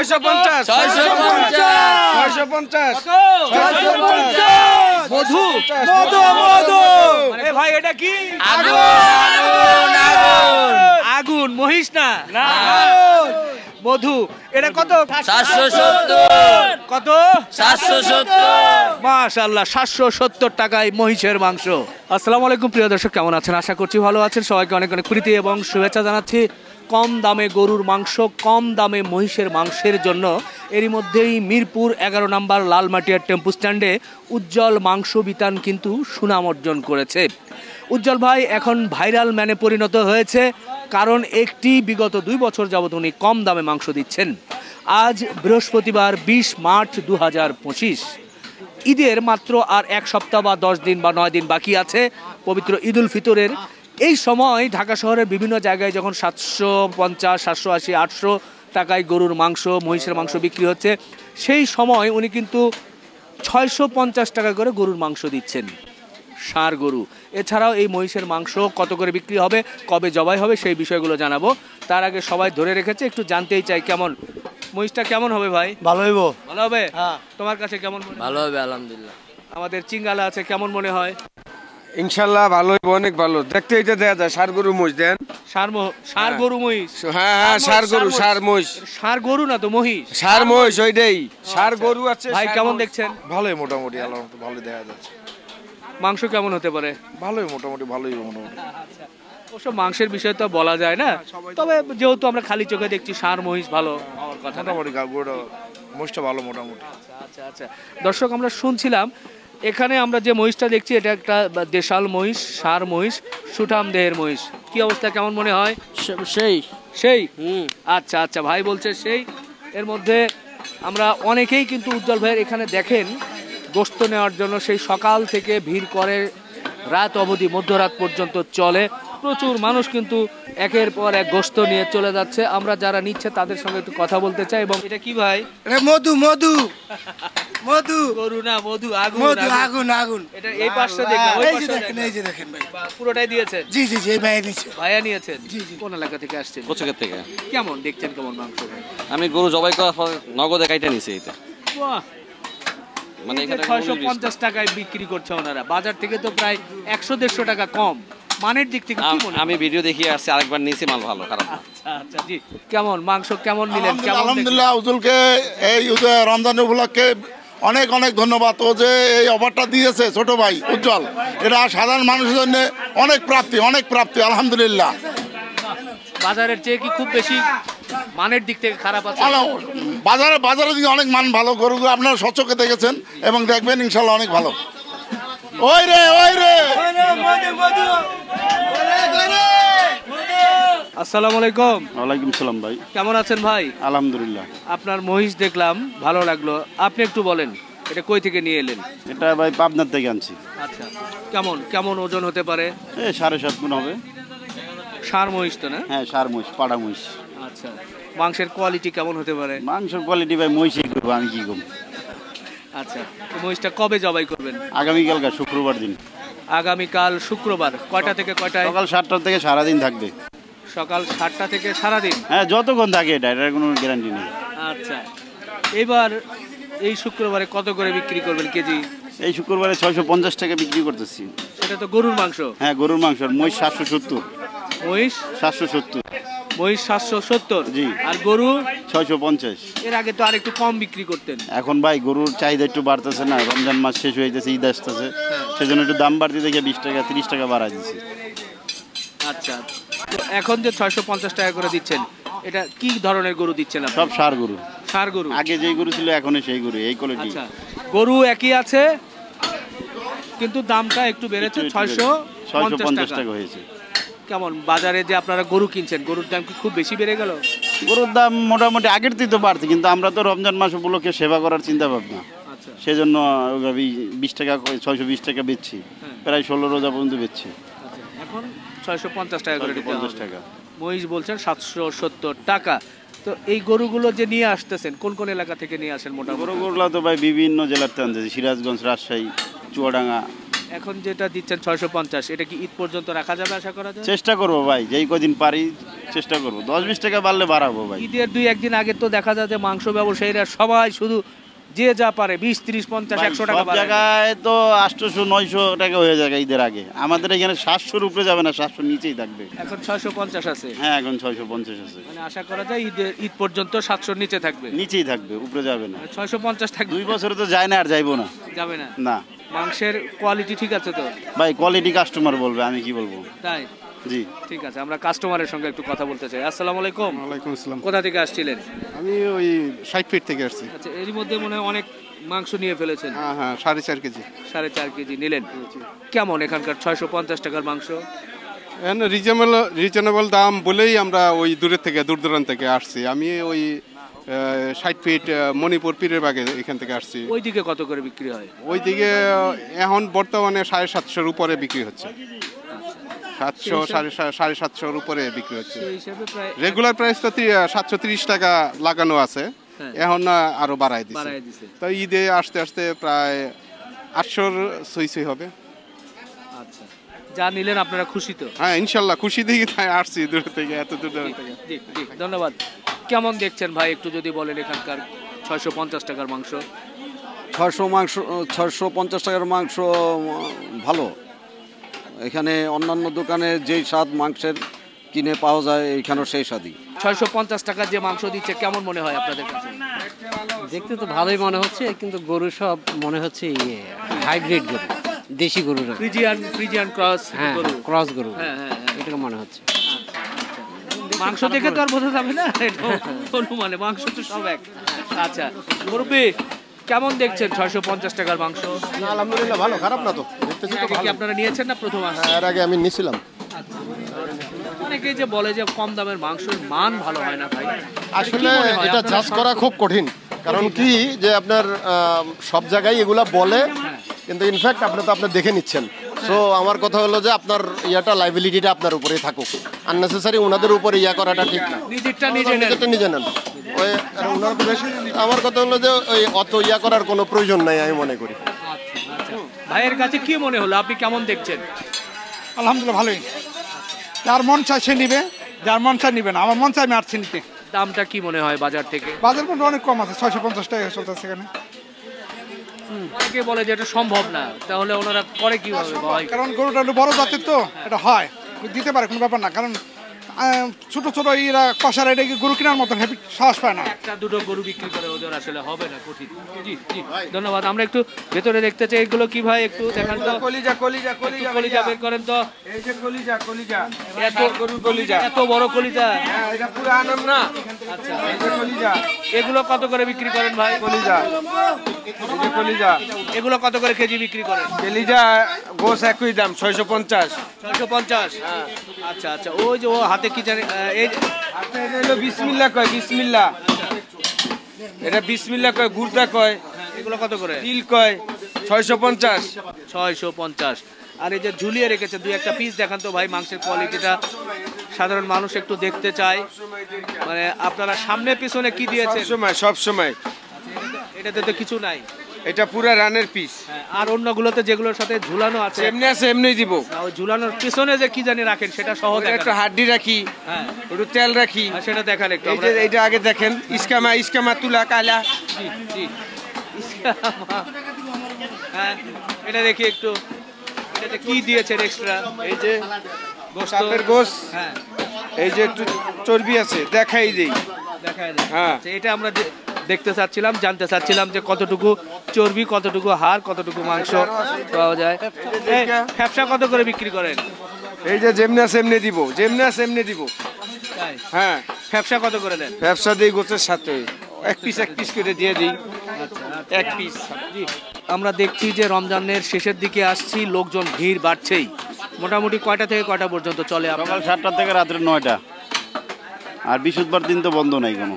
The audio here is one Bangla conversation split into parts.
650 মধু ভাই এটা কি আগুন মহিষ না মধু এটা কত 770 কত 770 মাশাআল্লাহ 770 টাকায় মহিষের মাংস। আসসালামু আলাইকুম প্রিয় দর্শক, কেমন আছেন? আশা করছি ভালো আছেন। সবাইকে অনেক অনেক প্রীতি এবং শুভেচ্ছা জানাচ্ছি। কম দামে গরুর মাংস, কম দামে মহিষের মাংসের জন্য এরই মধ্যেই মিরপুর 11 নম্বর লালমাটিয়ার টেম্পু স্ট্যান্ডে উজ্জ্বল মাংস বিতান কিন্তু সুনাম অর্জন করেছে। উজ্জ্বল ভাই এখন ভাইরাল ম্যানে পরিণত হয়েছে, কারণ বিগত 2 বছর যাবত উনি কম দামে মাংস দিচ্ছেন। আজ বৃহস্পতিবার 20 মার্চ 2025, ঈদের মাত্র আর 1 সপ্তাহ বা 10 দিন বা 9 দিন বাকি আছে পবিত্র ঈদ উল ফিতরের। এই সময় ঢাকা শহরের বিভিন্ন জায়গায় যখন 750, 780, 800 টাকায় গরুর মাংস, মহিষের মাংস বিক্রি হচ্ছে, সেই সময় উনি কিন্তু 650 টাকা করে গরুর মাংস দিচ্ছেন, ষাঁড় গরু। এছাড়াও এই মহিষের মাংস কত করে বিক্রি হবে, কবে জবাই হবে, সেই বিষয়গুলো জানাবো। তার আগে সবাই ধরে রেখেছে, একটু জানতেই চাই কেমন মহিষটা কেমন হবে ভাই? ভালো হইব। ভালো হবে? হ্যাঁ। তোমার কাছে কেমন মনে? ভালো হবে আলহামদুলিল্লাহ। আমাদের চিঙ্গালা আছে, কেমন মনে হয়? ইনশাআল্লাহ ভালো হইব, অনেক ভালো। দেখতে এটা দেয়া যায় ষাঁড় গরু মহিষ দেন। ষাঁড় গরু মহিষ? হ্যাঁ ষাঁড় গরু, ষাঁড় মহিষ। ষাঁড় গরু না তো মহিষ, ষাঁড় মহিষ ওইটাই। ষাঁড় গরু আছে। ভাই কেমন দেখছেন? ভালোই, মোটামুটি আল্লাহর মতো ভালো দেখা যাচ্ছে। মাংস কেমন হতে পারে? ভালোই, মোটামুটি ভালোই মোটামুটি। অবশ্য মাংসের বিষয় তো বলা যায় না, তবে যেহেতু আমরা খালি চোখে দেখছি ষাঁড় মহিষ ভালো হওয়ার কথা। মোটামুটি গরুটা মহিষটা ভালো মোটামুটি। আচ্ছা আচ্ছা দর্শক, আমরা শুনছিলাম এখানে আমরা যে মহিষটা দেখছি এটা একটা দেশাল মহিষ, ষাঁড় মহিষ, সুঠাম দেহের মহিষ। কি অবস্থা, কেমন মনে হয়? সেই আচ্ছা আচ্ছা, ভাই বলছে সেই। এর মধ্যে আমরা অনেকেই কিন্তু উজ্জ্বল ভাইয়ের এখানে দেখেন গোশত নেওয়ার জন্য সেই সকাল থেকে ভিড় করে, রাত অবধি, মধ্যরাত পর্যন্ত চলে। প্রচুর মানুষ কিন্তু একের পর এক গোশত নিয়ে চলে যাচ্ছে। আমরা যারা নিচ্ছে তাদের সঙ্গে একটু কথা বলতে চাই। এবং এটা কি ভাই? মধু মধু মধু গরু না মধু, আগুন মধু আগুন আগুন। এটা এই পাশে দেখলাম, ওই পাশে দেখেন, এই যে দেখেন ভাই, পুরোটাই দিয়েছেন? জি জি জি, এই ভাই নিচ্ছে। ভাইয়া নিয়েছেন? কোন এলাকা থেকে আসছেন? কোচকের থেকে। কেমন দেখছেন, কেমন মাংস? আমি গরু জবাই করার পর নগদে কাইটা নিছি এটা। বাহ, মানে এখানে 650 টাকায় বিক্রি করছে ওনারা। বাজার থেকে তো প্রায় 100-150 টাকা কম। মানের দিক থেকে কি মনে? আমি ভিডিও দেখিয়ে আসছি, আরেকবার নিয়েছি, মাল ভালো, খারাপ না। আচ্ছা আচ্ছা জি, কেমন মাংস কেমন নিলেন? কেমন? আলহামদুলিল্লাহ, উজ্জ্বলকে এই রমজান উপলক্ষে অনেক অনেক ধন্যবাদ। ও যে এই অফারটা দিয়েছে ছোট ভাই উজ্জ্বল, এটা সাধারণ মানুষের জন্য অনেক প্রাপ্তি আলহামদুলিল্লাহ। বাজারের চেয়ে কি খুব বেশি মানের দিক থেকে খারাপ আছে? বাজারে দিকে অনেক মান ভালো, গরুগুলো আপনারা স্বচ্ছকে দেখেছেন এবং দেখবেন ইনশাল্লাহ অনেক ভালো। ওই রে আসসালামু আলাইকুম। ওয়ালাইকুম সালাম ভাই, কেমন আছেন ভাই? আলহামদুলিল্লাহ। আপনার মহিষ দেখলাম, ভালো লাগলো। আপনি একটু বলেন এটা কই থেকে নিয়ে এলেন? এটা ভাই পাবনার থেকে আনছি। আচ্ছা, কেমন কেমন ওজন হতে পারে? 7.5 মণ হবে। ষাঁড় মহিষ তো না? হ্যাঁ, ষাঁড় মহিষ, পাড়া মহিষ। আচ্ছা, মাংসের কোয়ালিটি কেমন হতে পারে? মাংসের কোয়ালিটি ভাই মহিষই করবো, আমি কি করবো। আচ্ছা, মহিষটা কবে জবাই করবেন? আগামীকালকা শুক্রবার দিন। আগামীকাল শুক্রবার কয়টা থেকে কয়টায়? সকাল 7টা থেকে সারাদিন থাকবে। সকাল 7টা থেকে সারাদিন? হ্যাঁ, যতক্ষণ থাকে, এটার কোনো গ্যারান্টি নেই। আচ্ছা, এবার এই শুক্রবারে কত করে বিক্রি করবেন কেজি? এই শুক্রবারে 650 টাকা বিক্রি করতেছি। সেটা তো গরুর মাংস? হ্যাঁ, গরুর মাংস। মহিষ 770। মহিষ 770? মহিষ 770 জি। আর গরু 650। এর আগে তো আরেকটু কম বিক্রি করতেন। এখন ভাই গরুর চাহিদা একটু বাড়তেছে না, রমজান মাস শেষ হয়ে যাচ্ছে, ঈদ আসতেছে, সেজন্য একটু দাম বাড়তে দেখে 20 টাকা 30 টাকা বাড়াই দিচ্ছি। আচ্ছা, তো এখন যে 650 টাকা করে দিচ্ছেন, এটা কি ধরনের গরু দিচ্ছেন আপনি? সব ষাঁড় গরু। ষাঁড় গরু? আগে যেই গরু ছিল এখন সেই গরু, এই কোয়ালিটি। আচ্ছা, গরু একই আছে কিন্তু দামটা একটু বেড়েছে, 650 টাকা হয়েছে। কেমন বাজারে যে আপনারা গরু কিনছেন, গরুর দাম কি খুব বেশি বেড়ে গেল? গরুর দাম মোটামুটি আগের থেকে তো বাড়ছে, কিন্তু আমরা তো রমজান মাস উপলক্ষে সেবা করার চিন্তা ভাবনা, সেজন্য ওইভাবেই 20 টাকা 620 টাকা বেচছি, প্রায় 16 রোজা পর্যন্ত বেচছি। এখন 650 টাকা করে। 50 টাকা। মহিষ বলছেন 770 টাকা। তো এই গরুগুলো যে নিয়ে আসতেছেন, কোন কোন এলাকা থেকে নিয়ে আসেন মোটামুটি? গরুগুলো তো ভাই বিভিন্ন জেলার থেকে আনতেছি, সিরাজগঞ্জ, রাজশাহী, চুয়াডাঙ্গা, এখন যেটা দিচ্ছেন 650, এটা কি ঈদ পর্যন্ত রাখা যাবে আশা করা যায়? চেষ্টা করবো ভাই, যেই কদিন পারি চেষ্টা করবো, 10-20 টাকা বাড়লে বাড়াবো ভাই। ঈদের 2-1 দিন আগে তো দেখা যায় যে মাংস ব্যবসায়ীরা সবাই শুধু যে যা পারে 20, 30, 50, ভাই, 100 টাকা সব জায়গায় তো 800-900 টাকা হয়ে যায় ঈদের আগে। আমাদের এখানে 700-র উপরে যাবে না, 700 নিচেই থাকবে। এখন 650 আছে, হ্যাঁ এখন 650 আছে, মানে আশা করা যায় ঈদ পর্যন্ত 700 নিচে থাকবে, নিচেই থাকবে, উপরে যাবে না। 650 থাকবে, 2 বছরে তো যায় না, আর যাইবো না। যাবে না। না মাংসের কোয়ালিটি ঠিক আছে তো ভাই, কোয়ালিটি কাস্টমার বলবে, আমি কি বলবো। তাই? জি ঠিক আছে, আমরা কাস্টমারের সঙ্গে একটু কথা বলতে চাই। আসসালামু আলাইকুম। ওয়ালাইকুম আসসালাম। কোথা থেকে আসছিলেন? আমি ওই 60 ফিট থেকে আসছি। আচ্ছা, এর মধ্যে মনে হয় অনেক মাংস নিয়ে ফেলেছেন। হ্যাঁ হ্যাঁ, 4.5 কেজি। 4.5 কেজি নিলেন। কেমন এখানকার 650 টাকার মাংস? এখানে রিজনেবল দাম বলেই আমরা ওই দূর দূরান্ত থেকে আসছি। আমি ওই 60 ফিট মণিপুর পীরের বাগে এখান থেকে আসছি। ওইদিকে কত করে বিক্রি হয়? ওইদিকে এখন বর্তমানে 750-এর উপরে বিক্রি হচ্ছে। 700, 750-এর উপরে বিক্রি হচ্ছে। সেই হিসাবে প্রায় রেগুলার প্রাইস তো 730 টাকা লাগানো আছে, এখন আরো বাড়াই দিচ্ছে। তো ঈদে আসতে আসতে প্রায় 800-র সই হবে। আচ্ছা, যা নিলেন আপনারা খুশি তো? হ্যাঁ ইনশাল্লাহ খুশি দেখি, তাই আসছি দূর থেকে, এত দূর থেকে। জি জি, ধন্যবাদ। কেমন দেখছেন ভাই, একটু যদি বলেন এখানকার 650 টাকার মাংস? 650 টাকার মাংস ভালো। এখানে অন্যান্য দোকানে যেই স্বাদ মাংসের কিনে পাওয়া যায়, এইখানেও সেই স্বাদই। 650 টাকার যে মাংস দিচ্ছে কেমন মনে হয় আপনাদের কাছে? দেখতে তো ভালোই মনে হচ্ছে, কিন্তু গরু সব মনে হচ্ছে হাইব্রিড গরু, দেশি গরু না, ফ্রিজিয়ান ক্রস গরু, ক্রস গরু, হ্যাঁ হ্যাঁ, এটাকে মনে হচ্ছে। মাংস দেখে তো আর বোঝা যাবে না, এটা অনুমানে, মাংস তো সব এক। আচ্ছা মুরব্বি, কেমন দেখছেন 650 টাকার মাংস? আলহামদুলিল্লাহ ভালো, খারাপ না তো। দেখতেছি তো আগে কি আপনারা নিয়েছেন না প্রথম আসছেন? এর আগে আমি নিয়েছিলাম। অনেকে যে বলে যে কম দামের মাংসের মান ভালো হয় না ভাই, আসলে এটা জাজ করা খুব কঠিন, কারণ কি যে আপনার সব জায়গায় এগুলা বলে, কিন্তু ইনফ্যাক্ট আপনি তো আপনার দেখে নিচ্ছেন। সো আমার কথা হলো যে আপনার লাইবিলিটিটা আপনার উপরেই থাকুক, আননেসেসারি ওনাদের উপরে করাটা ঠিক না। নিজেরটা নিজে নেন। ওই আমার কথা হলো যে ওই অত করার কোনো প্রয়োজন নাই আমি মনে করি। ভাইয়ের কাছে কি মনে হলো, আপনি কেমন দেখছেন? আলহামদুলিল্লাহ ভালোই। যার মন চায় সে নিবে, যার মন চায় নিবে না। আমার মন চায় আমি আসছি নিতে। দামটা কি মনে হয় বাজার থেকে? বাজার মধ্যে অনেক কম আছে, 650 টাকা চলতেছে এখানে। অনেকে বলে যে এটা সম্ভব না, তাহলে ওনারা করে কিভাবে ভাই? কারণ গরুটা একটু বড় জাতের তো, এটা হয় দিতে পারে, কোনো ব্যাপার না। কারণ ছোট ছোট এরা কষার এটা গরু কেনার মতন সাহস পায় না। একটা দুটো গরু বিক্রি করে ওদের আসলে হবে না, কঠিন। জি জি, ধন্যবাদ। আমরা একটু ভেতরে দেখতে চাই, এগুলো কি ভাই একটু দেখান তো। কলিজা কলিজা কলিজা কলিজা বের করেন তো। এই যে কলিজা কলিজা, এত গরুর কলিজা, এত বড় কলিজা। হ্যাঁ এটা পুরো আনন্দ না। আচ্ছা, এই যে কলিজা, এগুলো কত করে বিক্রি করেন ভাই? কলিজা, এই যে কলিজা, এগুলো কত করে কেজি বিক্রি করেন? কলিজা গোস একই দাম 650। 650? আচ্ছা আচ্ছা, ওই যে ও হাতে কি জানি, এই হাতে এটা হলো বিসমিল্লাহ কয়, বিসমিল্লাহ, এটা বিসমিল্লাহ কয়, গুড়দা কয়। এগুলো কত করে? তিল কয় 650। 650। আর এই যে ঝুলিয়ে রেখেছে, দুই একটা পিস দেখান তো ভাই, মাংসের কোয়ালিটিটা সাধারণ মানুষ একটু দেখতে চায়। মানে আপনারা সামনে পিছনে কি দিয়েছেন? সব সময় এটাতে তো কিছু নাই, এটা পুরা রানের পিস। আর অন্যগুলোতে যেগুলোর সাথে ঝুলানো আছে এমনি আছে এমনি দিব। ওই ঝুলানোর পিছনে যে কি জানি রাখেন সেটা সহজ, একটা হাড্ডি রাখি, হ্যাঁ একটু তেল রাখি, সেটা দেখান একটু। এই যে এইটা আগে দেখেন, ইস্কামা ইস্কামা তুলা কালা। জি জি, হ্যাঁ এটা দেখি একটু, এটাতে কি দিয়েছেন এক্সট্রা? এই যে সাপের গোশ, হ্যাঁ এই যে একটু চর্বি আছে, দেখাই দেই, দেখায় দেয়। হ্যাঁ এটা আমরা দেখতে চাচ্ছিলাম, জানতে চাচ্ছিলাম যে কতটুকু চর্বি, কতটুকু হাড়, কতটুকু মাংস পাওয়া যায়। ব্যবসা কত করে বিক্রি করেন? এই যে যেমনি আছে এমনি দিব, যেমনি আছে এমনি দিব। তাই? হ্যাঁ। ব্যবসা কত করে দেন? ব্যবসা দিই গোছের সাথে, এক পিস করে দিয়ে দিই, এক পিস। আমরা দেখছি যে রমজানের শেষের দিকে আসছি, লোকজন ভিড় বাড়ছেই। মোটামুটি কয়টা থেকে কয়টা পর্যন্ত চলে? সকাল 7টা থেকে রাত্রে 9টা। আর বৃহস্পতিবার দিন তো বন্ধ নাই কোনো,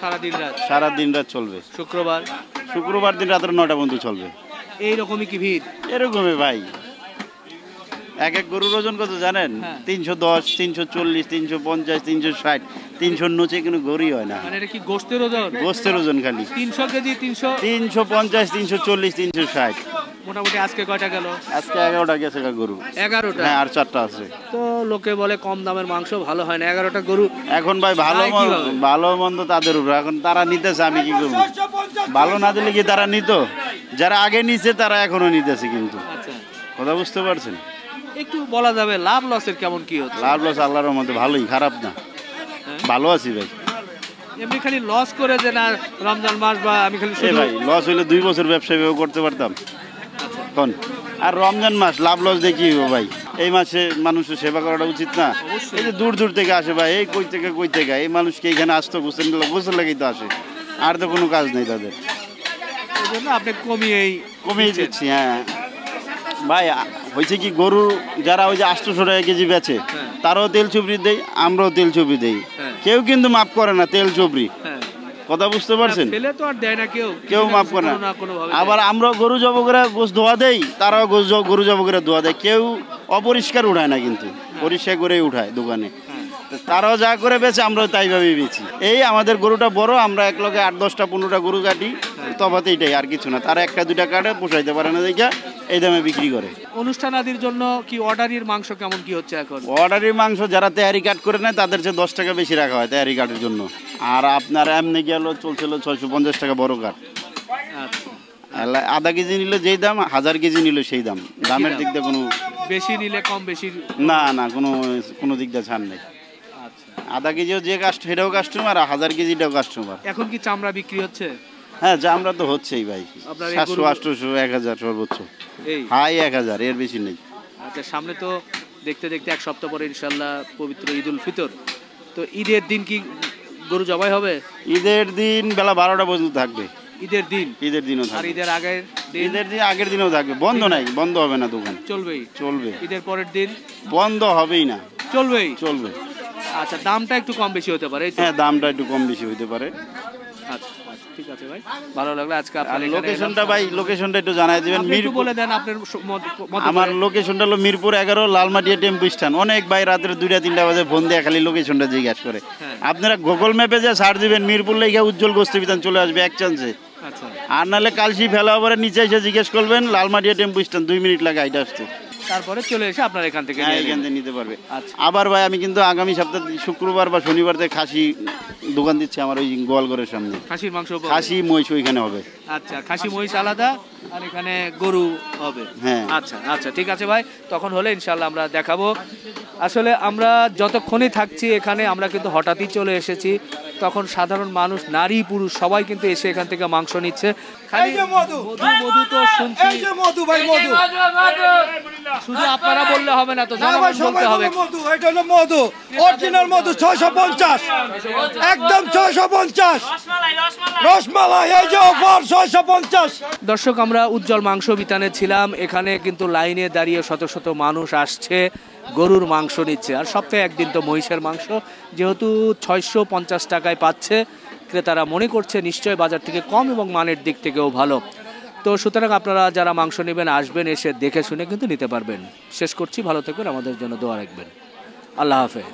সারাদিন রাত? সারা দিন রাত চলবে। শুক্রবার দিন রাত্রে 9টা পর্যন্ত চলবে। এইরকমই কি ভিড়? এরকমই ভাই। এক এক গরুর ওজন কত জানেন? 310, 340, 350, 360, 300 নিচে কোনো গরুই হয় না। মানে এটা কি গোশতের ওজন? গোশতের ওজন খালি 300 কেজি, 350, 340, 360। মোটামুটি আজকে কয়টা গেল? আজকে 11টা গেছে গরু। 11টা? হ্যাঁ, আর 4টা আছে। তো লোকে বলে কম দামের মাংস ভালো হয় না, 11টা গরু এখন ভাই ভালো মন্দ তাদের উপর, এখন তারা নিতেছে, আমি কি করবো? ভালো না দিলে কি তারা নিত? যারা আগে নিছে তারা এখনো নিতেছে, কিন্তু কথা বুঝতে পারছেন? একটু বলা যাবে লাভ লসের কেমন কি হচ্ছে? লাভ লস আল্লাহর মধ্যে ভালোই, খারাপ না, ভালো আছি ভাই। এমনি খালি লস করে যে না রমজান মাস বা আমি খালি ভাই লস হইলে 2 বছর ব্যবসা করতে পারতাম কোন, আর রমজান মাস লাভ লস দেখি ভাই। এই মাসে মানুষের সেবা করাটা উচিত না? এই যে দূর দূর থেকে আসে ভাই, এই কই থেকে এই মানুষকে এখানে আসতো গোসল লেগেই তো আসে, আর তো কোনো কাজ নেই তাদের। এই জন্য আপনি কমিয়ে দিচ্ছি। হ্যাঁ ভাই, হয়েছে কি, গরু যারা ওই যে 800 টাকা কেজি বেচে তারাও তেল চুবড়ি দেয়, আমরাও তেল চুবড়ি দেই, কেউ কিন্তু মাফ করে না তেল চুবড়ি, কথা বুঝতে পারছেন? কেউ মাফ করে না। আবার আমরা গরু জব করে গোস ধোয়া দেই, তারাও গরু জব করে ধোয়া দেয়, কেউ অপরিষ্কার উঠায় না, কিন্তু পরিষ্কার করেই উঠায় দোকানে। তারাও যা করে বেচে আমরাও তাই ভাবেই বেচি। এই আমাদের গরুটা বড়, আমরা এক লগে 8, 10টা 15টা গরু কাটি, তফাৎ এইটাই, আর কিছু না। তারা 1টা 2টা কাটে, পোষাইতে পারে না দেখা এই দামে বিক্রি করে। অনুষ্ঠান আদির জন্য কি অর্ডারির মাংস কেমন কি হচ্ছে এখন? অর্ডারির মাংস যারা তেহারি কাট করে নেয় তাদের চেয়ে 10 টাকা বেশি রাখা হয় তেহারি কাটের জন্য। আর আপনার এমনি গেল চলছিল 650 টাকা বড় কাঠ। আধা কেজি নিলে যেই দাম, 1000 কেজি নিলে সেই দাম। দামের দিক দিয়ে কোনো বেশি নিলে কম বেশি না কোনো দিক দিয়ে ছাড় নেই। আধা কেজিও যে সেটাও কাস্টমার, আর 1000 কেজিটাও কাস্টমার। এখন কি চামড়া বিক্রি হচ্ছে? হ্যাঁ, চামড়া তো হচ্ছেই ভাই, 700, 800, 1000 সর্বোচ্চ, হাই 1000, এর বেশি নেই। আচ্ছা, সামনে তো দেখতে দেখতে 1 সপ্তাহ পরে ইনশাল্লাহ পবিত্র ঈদ উল ফিতর, তো ঈদের দিন কি গরু জবাই হবে? ঈদের দিন বেলা 12টা পর্যন্ত থাকবে। ঈদের দিনও থাকবে। আর ঈদের আগের দিনও থাকবে, বন্ধ নাই, বন্ধ হবে না, দোকান চলবে। ঈদের পরের দিন বন্ধ হবেই না, চলবে। আচ্ছা, দামটা একটু কম বেশি হতে পারে? হ্যাঁ, দামটা একটু কম বেশি হতে পারে। আচ্ছা, ঠিক আছে ভাই, ভালো লাগলো আজকে আপনার লোকেশনটা একটু জানাই দিবেন। বলে দেন আপনার। আমার লোকেশনটা হলো মিরপুর 11 লালমাটিয়া টেম্পু স্ট্যান্ড। অনেক ভাই রাতের 2টা 3টা বাজে ফোন দিয়ে খালি লোকেশনটা জিজ্ঞাসা করে। আপনারা গুগল ম্যাপে যে সার্চ দিবেন মিরপুর লেখা উজ্জ্বল গোষ্ঠী বিধান চলে আসবে এক চান্সে। আর নাহলে কালসি ফেলা পরে নিচে এসে জিজ্ঞেস করবেন লালমাটিয়া টেম্পু স্ট্যান্ড, 2 মিনিট লাগে আইটা আসতে, তারপরে চলে এসে আপনার এখান থেকে নিতে পারবে। আবার ভাই আমি কিন্তু আগামী সপ্তাহে শুক্রবার বা শনিবার থেকে খাসি দোকান দিচ্ছি আমার ওই গোয়ালঘরের সামনে। খাসির মাংস, খাসি মহিষ ওইখানে হবে। আচ্ছা, খাসি মহিষ আলাদা আর এখানে গরু হবে। হ্যাঁ, আচ্ছা ঠিক আছে ভাই, তখন হলে ইনশাল্লাহ আমরা দেখাবো। আসলে আমরা যতক্ষণই থাকছি এখানে, আমরা কিন্তু হঠাৎই চলে এসেছি, তখন সাধারণ মানুষ, নারী পুরুষ সবাই কিন্তু এসে এখান থেকে মাংস নিচ্ছে। খালি মধু তো শুনছি, শুধু আপনারা বললে হবে না তো, জনগণ বলতে হবে। এটা হলো মধু, অরিজিনাল মধু, 650, একদম 650 রসমালাই, এই যে অফার 650। দর্শক, আমরা উজ্জ্বল মাংস বিতানে ছিলাম, এখানে কিন্তু লাইনে দাঁড়িয়ে শত শত মানুষ আসছে, গরুর মাংস নিচ্ছে। আর সপ্তাহে একদিন তো মহিষের মাংস, যেহেতু 650 টাকায় পাচ্ছে, ক্রেতারা মনে করছে নিশ্চয় বাজার থেকে কম এবং মানের দিক থেকেও ভালো। তো সুতরাং আপনারা যারা মাংস নেবেন আসবেন, এসে দেখে শুনে কিন্তু নিতে পারবেন। শেষ করছি, ভালো থাকবেন, আমাদের জন্য দোয়া রাখবেন। আল্লাহ হাফেজ।